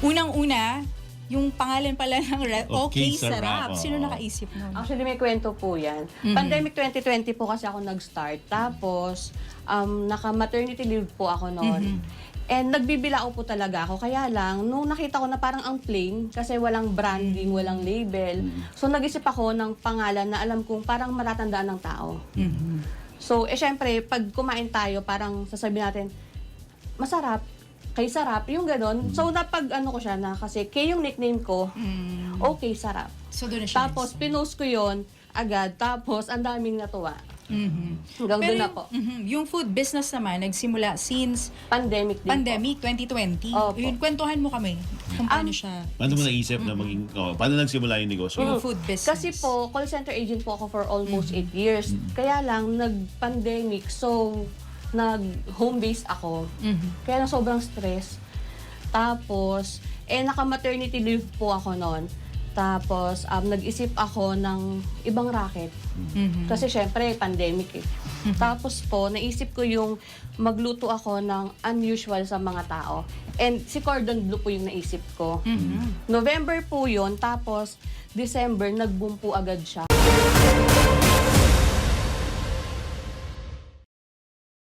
Unang-una, yung pangalan pala ng Okay, Okay Sarap. Sarap, Sino oo. nakaisip nun? Actually, may kwento po yan. Pandemic 2020 po kasi ako nag-start. Tapos, naka-maternity leave po ako noon. And nagbibilao po talaga ako. Kaya lang, nung nakita ko na parang ang plain, kasi walang branding, walang label. So, nag-isip ako ng pangalan na alam kong parang matatandaan ng tao. So, syempre, pag kumain tayo, parang sasabihin natin, masarap, kay sarap, yung gano'n. So, napag-ano ko siya na kasi kay yung nickname ko, Okay Sarap. So, doon na siya. Tapos, pinost ko yon agad. Tapos, ang daming natuwa. Hanggang Pero doon ako. yung food business naman, nagsimula since Pandemic din pandemic 2020. Opo. Yun, kwentuhan mo kami kung paano siya. Paano mo naisip na maging, paano nagsimula yung negosyo? Yung food business. Kasi po, call center agent po ako for almost 8 years. Kaya lang, nag-pandemic, so nag-home base ako. Kaya lang sobrang stress. Tapos, naka-maternity leave po ako noon. Tapos, nag-isip ako ng ibang racket. Kasi syempre, pandemic eh. Tapos po, naisip ko yung magluto ako ng unusual sa mga tao. And si cordon bleu po yung naisip ko. November po yun, tapos December, nag-boom po agad siya.